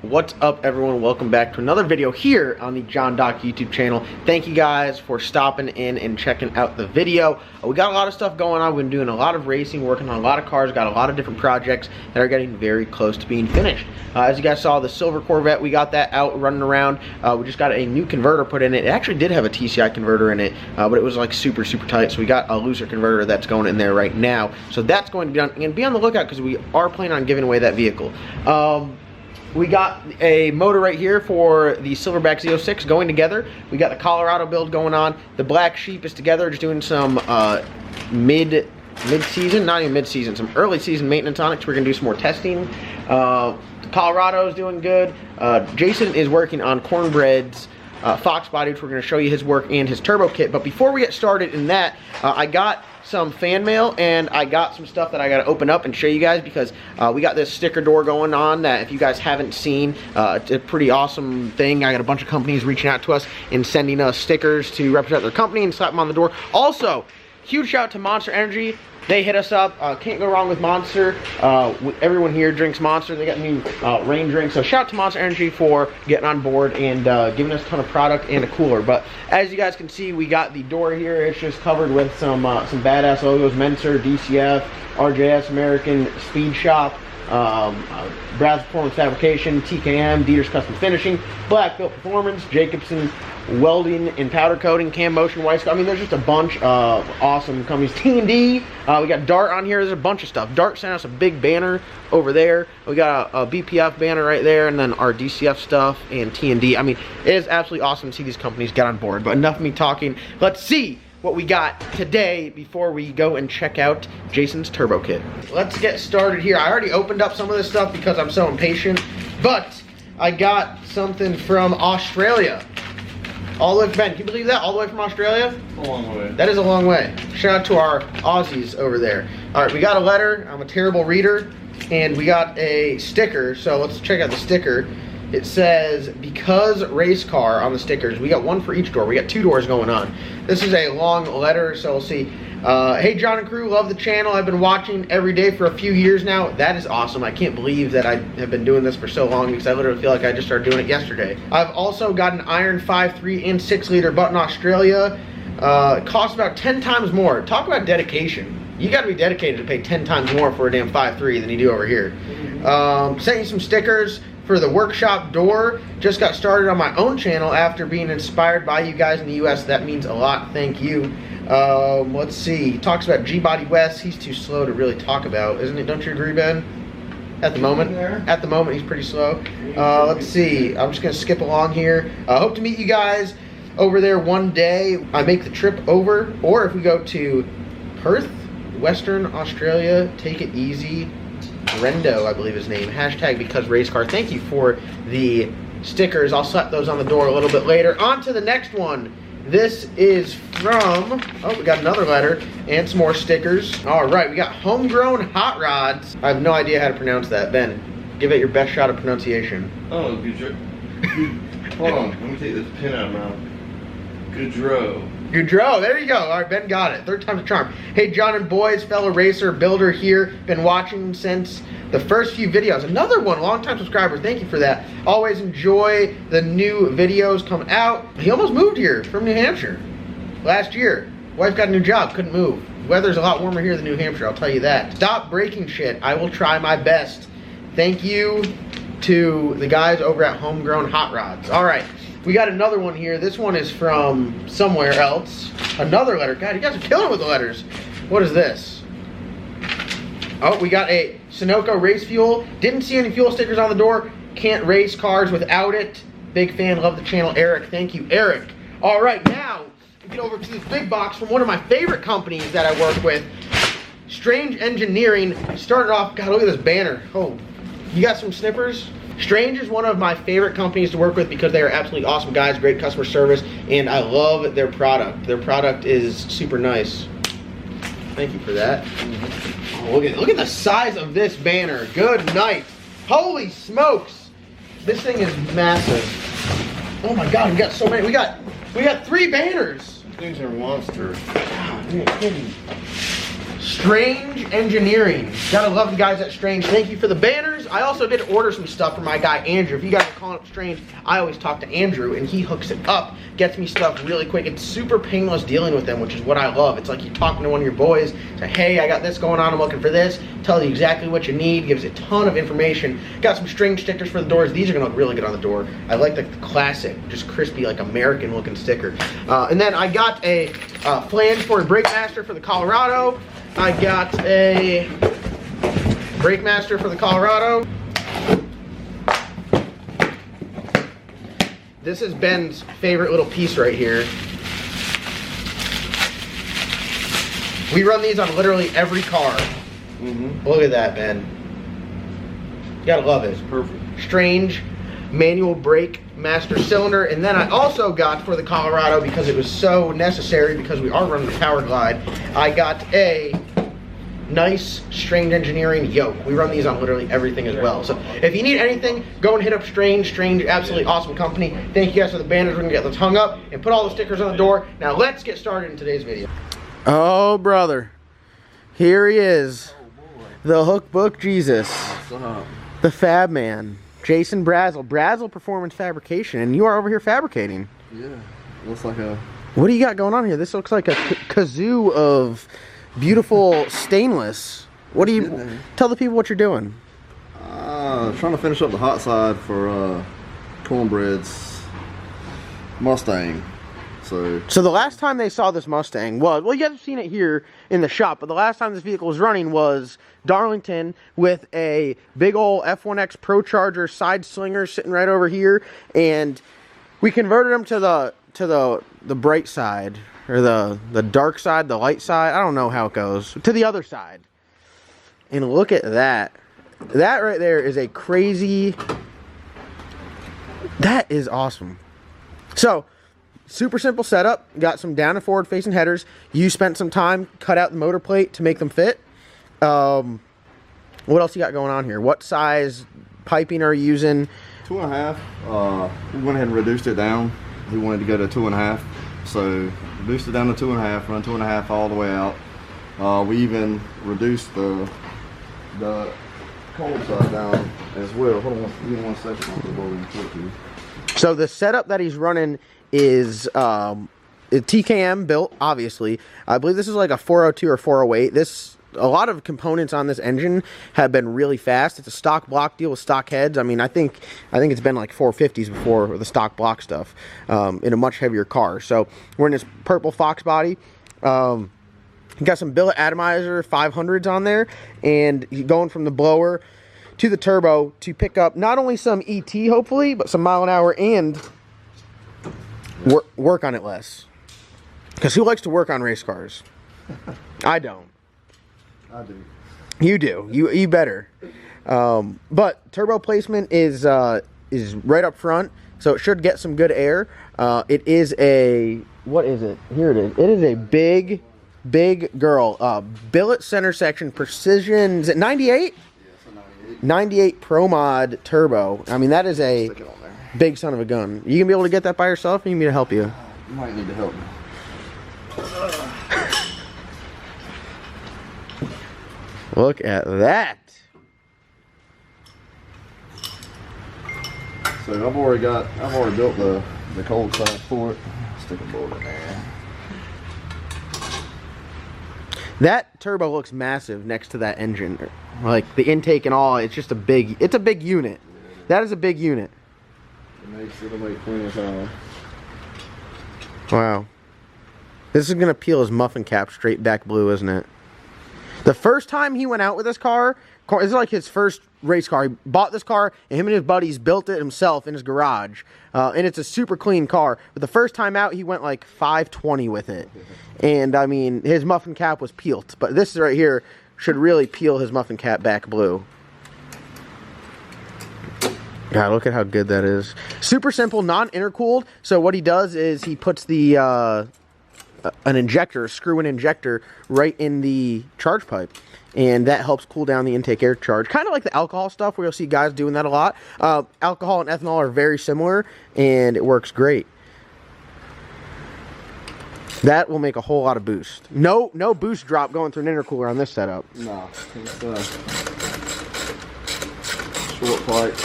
What's up, everyone? Welcome back to another video here on the John Doc YouTube channel. Thank you guys for stopping in and checking out the video. We got a lot of stuff going on. We've been doing a lot of racing, working on a lot of cars, got a lot of different projects that are getting very close to being finished. As you guys saw, the silver Corvette, we got that out running around. We just got a new converter put in it. It actually did have a TCI converter in it, but it was like super tight, so we got a looser converter that's going in there right now. So that's going to be done, and be on the lookout because we are planning on giving away that vehicle. We got a motor right here for the Silverback Z06 going together. We got the Colorado build going on. The Black Sheep is together, just doing some mid-season, not even mid-season, some early season maintenance on it. So we're gonna do some more testing. Colorado is doing good. Jason is working on Cornbread's Fox body, which we're gonna show you his work and his turbo kit. But before we get started in that, I got some fan mail and I got some stuff that I got to open up and show you guys because we got this sticker door going on that if you guys haven't seen, it's a pretty awesome thing. I got a bunch of companies reaching out to us and sending us stickers to represent their company and slap them on the door. Also, huge shout out to Monster Energy. They hit us up. Can't go wrong with Monster. Everyone here drinks Monster. They got new rain drinks. So shout out to Monster Energy for getting on board and giving us a ton of product and a cooler. But as you guys can see, we got the door here. It's just covered with some badass logos: Menser, DCF, RJS, American Speed Shop, Brazzel Performance Fabrication, TKM, Dieter's Custom Finishing, Black Belt Performance, Jacobson Welding and Powder Coating, Cam Motion, White Sky. I mean, there's just a bunch of awesome companies. T&D, we got Dart on here. There's a bunch of stuff. Dart sent us a big banner over there. We got a BPF banner right there, and then our DCF stuff and T&D. I mean, it is absolutely awesome to see these companies get on board. But enough of me talking. Let's see what we got today before we go and check out Jason's turbo kit. Let's get started here. I already opened up some of this stuff because I'm so impatient, but I got something from Australia. All the way, Ben, can you believe that? All the way from Australia? A long way. That is a long way. Shout out to our Aussies over there. All right, we got a letter. I'm a terrible reader. And we got a sticker. So let's check out the sticker. It says, because race car on the stickers. We got one for each door. We got two doors going on. This is a long letter, so we'll see. Hey, John and crew, love the channel. I've been watching every day for a few years now. That is awesome. I can't believe that I have been doing this for so long because I literally feel like I just started doing it yesterday. I've also got an iron 5.3 and 6 liter butt in Australia. It costs about 10 times more. Talk about dedication. You got to be dedicated to pay 10 times more for a damn 5.3 than you do over here. Sent you some stickers for the workshop door. Just got started on my own channel after being inspired by you guys in the US. That means a lot. Thank you. Let's see. He talks about G-Body West. He's too slow to really talk about, isn't it? Don't you agree, Ben? At the moment. At the moment, he's pretty slow. Let's see. I'm just gonna skip along here. Hope to meet you guys over there one day. I make the trip over, or if we go to Perth, Western Australia, take it easy. Rendo, I believe his name. Hashtag because race car. Thank you for the stickers. I'll slap those on the door a little bit later. On to the next one. This is from, oh, we got another letter and some more stickers. All right, we got Homegrown Hot Rods. I have no idea how to pronounce that. Ben, give it your best shot of pronunciation. Oh, good. Hold on, let me take this pin out of my mouth. Goudreau, there you go. All right, Ben got it. Third time's a charm. Hey, John and boys, fellow racer, builder here. Been watching since the first few videos. Another one, long-time subscriber. Thank you for that. Always enjoy the new videos come out. He almost moved here from New Hampshire last year. Wife got a new job, couldn't move. Weather's a lot warmer here than New Hampshire, I'll tell you that. Stop breaking shit. I will try my best. Thank you to the guys over at Homegrown Hot Rods. All right. We got another one here. This one is from somewhere else. Another letter. God, you guys are killing with the letters. What is this? Oh, we got a Sunoco race fuel. Didn't see any fuel stickers on the door. Can't race cars without it. Big fan. Love the channel. Eric. Thank you, Eric. All right, now we get over to this big box from one of my favorite companies that I work with. Strange Engineering. Started off. God, look at this banner. Oh, you got some snippers? Strange is one of my favorite companies to work with because they are absolutely awesome guys, great customer service, and I love their product. Their product is super nice. Thank you for that. Oh, look at the size of this banner. Good night. Holy smokes. This thing is massive. Oh my God, we got so many. We got 3 banners. These are monsters. God, man, Strange Engineering. Gotta love the guys at Strange. Thank you for the banners. I also did order some stuff for my guy Andrew. If you guys are calling up Strange, I always talk to Andrew and he hooks it up, gets me stuff really quick. It's super painless dealing with them, which is what I love. It's like you're talking to one of your boys, say, hey, I got this going on, I'm looking for this. Tell you exactly what you need, gives a ton of information. Got some string stickers for the doors. These are gonna look really good on the door. I like the classic, just crispy, like American looking sticker. And then I got a flange for a brake master for the Colorado. I got a brake master for the Colorado. This is Ben's favorite little piece right here. We run these on literally every car. Look at that, Ben. You gotta love it. It's perfect. Strange manual brake master cylinder. And then I also got for the Colorado, because it was so necessary, because we are running the Power Glide, I got a nice Strange Engineering yoke. We run these on literally everything as well. So if you need anything, go and hit up Strange. Strange, absolutely awesome company. Thank you guys for the banners. We're gonna get those hung up and put all the stickers on the door. Now let's get started in today's video. Oh brother, here he is, the Hookbook Jesus, the Fab Man, Jason Brazzel, Brazzel Performance Fabrication, and you are over here fabricating. Yeah, looks like a... What do you got going on here? This looks like a kazoo of beautiful stainless. What do you tell the people what you're doing? Trying to finish up the hot side for Cornbread's Mustang. So the last time they saw this Mustang, well, you guys have seen it here in the shop, but the last time this vehicle was running was Darlington with a big old F1X Pro Charger side slinger sitting right over here, and we converted them to the bright side, or the dark side, the light side. I don't know how it goes. To the other side. And look at that. That right there is a crazy... That is awesome. So, super simple setup. Got some down and forward facing headers. You spent some time, cut out the motor plate to make them fit. What else you got going on here? What size piping are you using? 2.5. We went ahead and reduced it down. He wanted to go to 2.5. So reduced it down to 2.5, run 2.5 all the way out. We even reduced the cold side down as well. Hold on, give me 1 second. I'll go over and flip you. So the setup that he's running is a TKM built, obviously. I believe this is like a 402 or 408. A lot of components on this engine have been really fast. It's a stock block deal with stock heads. I mean, I think it's been like 450s before the stock block stuff in a much heavier car. So we're in this purple Fox body. Got some billet atomizer 500s on there, and going from the blower to the turbo to pick up not only some ET hopefully, but some mile an hour and work on it less. Because who likes to work on race cars? I don't. I do. You do. You better. But turbo placement is right up front, so it should get some good air. It is a, what is it? Here it is. It is a big girl. Billet center section precision. Is it 98? Yeah, it's a 98. 98 Pro Mod turbo. I mean, that is a big son of a gun. You gonna be able to get that by yourself, or you need me to help you? You might need to help me. Look at that. So I've already built the cold side for it. Stick a bolt in there. That turbo looks massive next to that engine. Like the intake and all, it's just a big unit. That is a big unit. It'll make plenty of time. Wow. This is gonna peel his muffin cap straight back blue, isn't it? The first time he went out with this car, this is like his first race car. He bought this car, and him and his buddies built it himself in his garage. And it's a super clean car. But the first time out, he went like 520 with it. And, I mean, his muffin cap was peeled. But this right here should really peel his muffin cap back blue. God, look at how good that is. Super simple, non-intercooled. So what he does is he puts the... an injector, a screw-in injector, right in the charge pipe, and that helps cool down the intake air charge. Kind of like the alcohol stuff, where you'll see guys doing that a lot. Alcohol and ethanol are very similar, and it works great. That will make a whole lot of boost. No boost drop going through an intercooler on this setup. No, it's short pipe,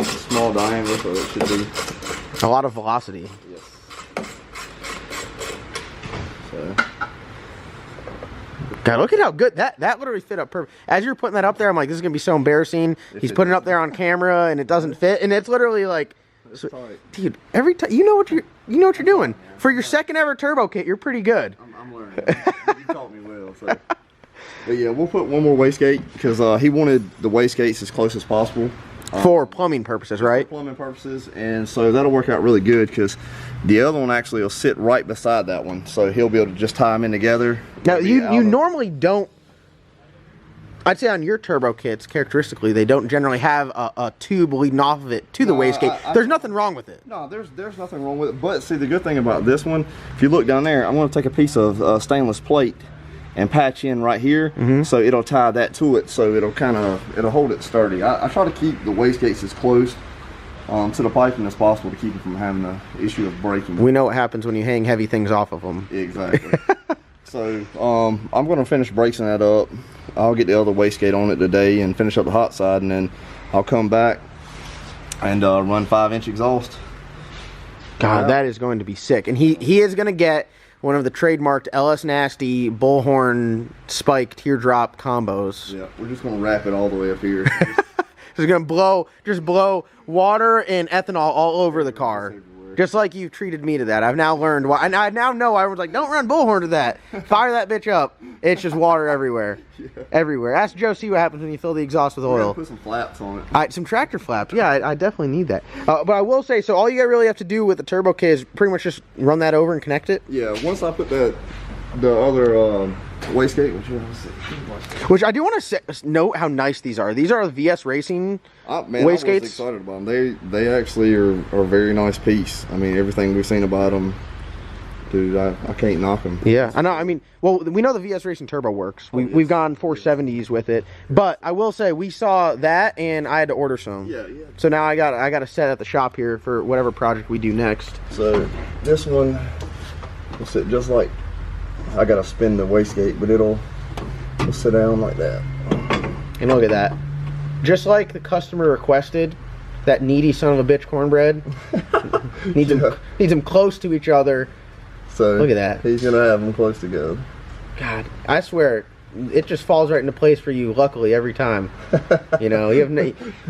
small diameter, so it should be a lot of velocity. Yes. So. God, look at how good that literally fit up perfect. As you're putting that up there, I'm like, this is gonna be so embarrassing. He's putting it up there on camera and it doesn't fit, and it's literally like, so, dude, every time you know what you're doing. For your second ever turbo kit, you're pretty good. I'm learning. You taught me well. So. But yeah, we'll put one more wastegate because he wanted the wastegates as close as possible. For plumbing purposes, right? For plumbing purposes, and so that'll work out really good because the other one actually will sit right beside that one, so he'll be able to just tie them in together. Now you normally don't. I'd say on your turbo kits, characteristically, they don't generally have a tube leading off of it to the wastegate. There's nothing wrong with it. No, there's nothing wrong with it. But see, the good thing about this one, if you look down there, I'm going to take a piece of stainless plate and patch in right here, so it'll tie that to it, so it'll hold it sturdy. I try to keep the wastegates as close to the piping as possible to keep it from having the issue of breaking. We know what happens when you hang heavy things off of them. Exactly. So I'm going to finish bracing that up. I'll get the other wastegate on it today and finish up the hot side, and then I'll come back and run 5-inch exhaust. God, that is going to be sick. And he is going to get one of the trademarked LS Nasty bullhorn spike teardrop combos. Yeah, we're just going to wrap it all the way up here. It's going to blow water and ethanol all over the car. Just like you treated me to that. I've now learned why. And I now know I was like, don't run bullhorn to that. Fire that bitch up. It's just water everywhere. Yeah. Everywhere. Ask Joe, see what happens when you fill the exhaust with oil. Put some flaps on it. Some tractor flaps. Yeah, I definitely need that. But I will say, so all you really have to do with the turbo kit is pretty much just run that over and connect it? Yeah, once I put the other wastegate, which I do want to note how nice these are. These are VS Racing wastegates. I was excited about them. They actually are a very nice piece. I mean, everything we've seen about them, dude, I can't knock them. Yeah, I know. I mean, well, we know the VS Racing Turbo works. We've gone 470s with it, but I will say we saw that and I had to order some. Yeah. So now I got a set at the shop here for whatever project we do next. So this one will sit just like. I gotta spin the wastegate, but it'll sit down like that. And look at that. Just like the customer requested, that needy son of a bitch cornbread needs them close to each other. So look at that. He's gonna have them close together. God, I swear, it just falls right into place for you. Luckily, every time. You know,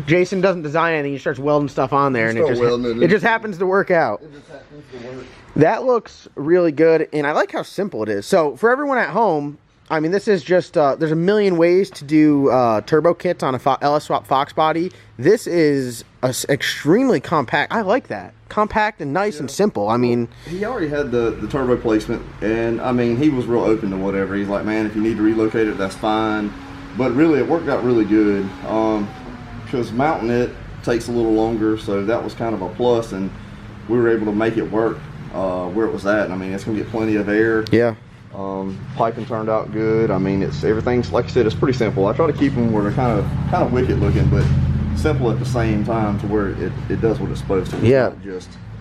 Jason doesn't design anything. He starts welding stuff on there, and it just happens to work out. It just happens to work. That looks really good, and I like how simple it is. So for everyone at home, I mean, this is just, there's a million ways to do turbo kits on a LS Swap Fox body. This is extremely compact. I like that. Compact and nice and simple. I mean, he already had the turbo placement, and I mean, he was real open to whatever. He's like, man, if you need to relocate it, that's fine. But really, it worked out really good because mounting it takes a little longer, so that was kind of a plus, and we were able to make it work where it was at. I mean, it's gonna get plenty of air. Yeah. Piping turned out good. I mean, everything's, like I said, it's pretty simple. I try to keep them where they're kind of wicked looking, but simple at the same time to where it does what it's supposed to. Yeah.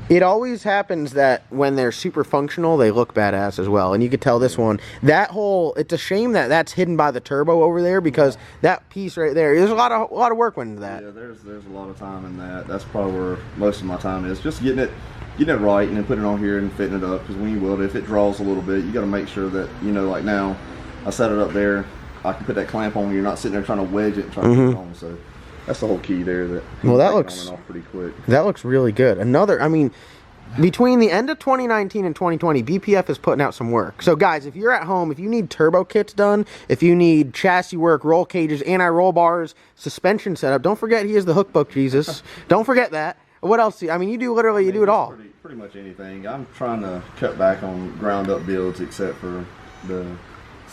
It always happens that when they're super functional, they look badass as well. And you could tell this one, it's a shame that that's hidden by the turbo over there, because that piece right there, there's a lot of work went into that. Yeah, there's a lot of time in that. That's probably where most of my time is, just getting it right and then putting it on here and fitting it up. Because when you weld it, if it draws a little bit, you got to make sure that, you know, like now, I set it up there, I can put that clamp on. You're not sitting there trying to wedge it and trying to put it on. So that's the whole key there. That looks on and off pretty quick. That looks really good. I mean, between the end of 2019 and 2020, BPF is putting out some work. So guys, if you're at home, if you need turbo kits done, if you need chassis work, roll cages, anti-roll bars, suspension setup, don't forget he is the hook book Jesus. Don't forget that. What else? You do it all. Pretty much anything. I'm trying to cut back on ground up builds, except for the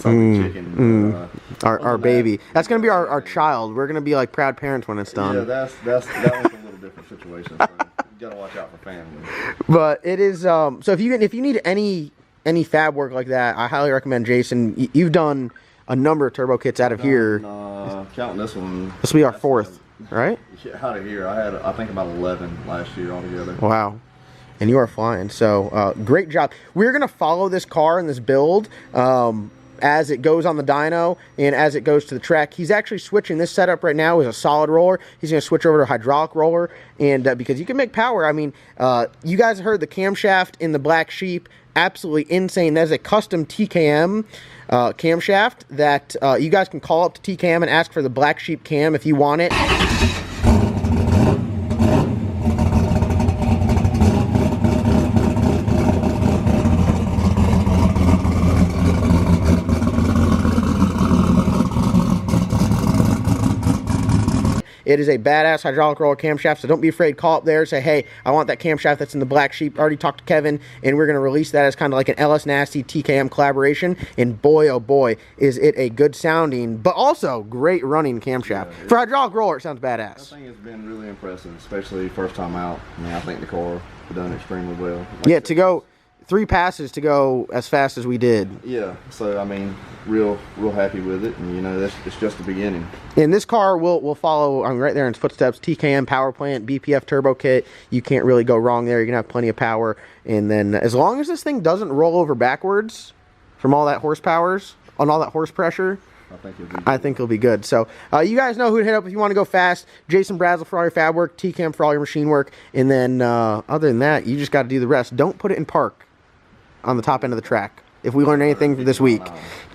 chicken. Our baby. That's gonna be our child. We're gonna be like proud parents when it's done. Yeah, that one's a little different situation. So you gotta watch out for family. But it is. So if you need any fab work like that, I highly recommend Jason. You've done a number of turbo kits out of here. Counting this one. This will be our fourth. Right? Yeah, out of here. I had, I think, about 11 last year altogether. Wow. and you are flying. So great job. We're gonna follow this car and this build as it goes on the dyno and as it goes to the track. He's actually switching. This setup right now is a solid roller. He's going to switch over to a hydraulic roller, and because you can make power. I mean, you guys heard the camshaft in the Black Sheep. Absolutely insane. That is a custom TKM camshaft that you guys can call up to TKM and ask for the Black Sheep cam if you want it. It is a badass hydraulic roller camshaft, so don't be afraid. Call up there, say, hey, I want that camshaft that's in the Black Sheep. Already talked to Kevin, and we're going to release that as kind of like an LS Nasty TKM collaboration. And boy, oh boy, is it a good sounding, but also great running camshaft. Yeah, for hydraulic roller, it sounds badass. I think it's been really impressive, especially first time out. I mean, I think the car done extremely well. Like yeah, to go 3 passes to go as fast as we did. Yeah, so I mean, real happy with it, and you know, it's just the beginning. And this car will follow, I mean, right there in its footsteps. TKM power plant, BPF turbo kit. You can't really go wrong there. You're gonna have plenty of power, and then as long as this thing doesn't roll over backwards from all that horsepowers on all that horse pressure, I think it'll be good. So you guys know who to hit up if you want to go fast. Jason Brazzel for all your fab work, TKM for all your machine work, and then other than that, you just got to do the rest. Don't put it in park on the top end of the track. If we learned anything from this week,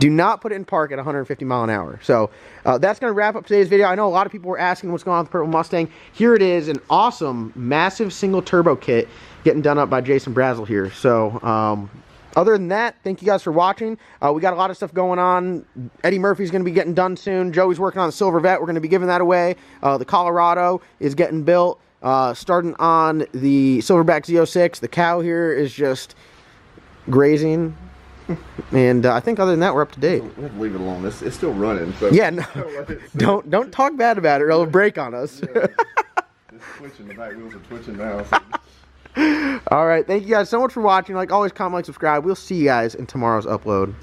do not put it in park at 150 mile an hour. So that's going to wrap up today's video. I know a lot of people were asking what's going on with the Purple Mustang. Here it is, an awesome, massive single turbo kit getting done up by Jason Brazzel here. So other than that, thank you guys for watching. We got a lot of stuff going on. Eddie Murphy's going to be getting done soon. Joey's working on the Silver Vet. We're going to be giving that away. The Colorado is getting built. Starting on the Silverback Z06. The cow here is just grazing, and I think other than that, we're up to date. We have to leave it alone. It's still running. So yeah, no, don't talk bad about it, or it'll break on us. Yeah. It's twitching. The back wheels are twitching now. So. All right, thank you guys so much for watching. Like always, comment, like, subscribe. We'll see you guys in tomorrow's upload.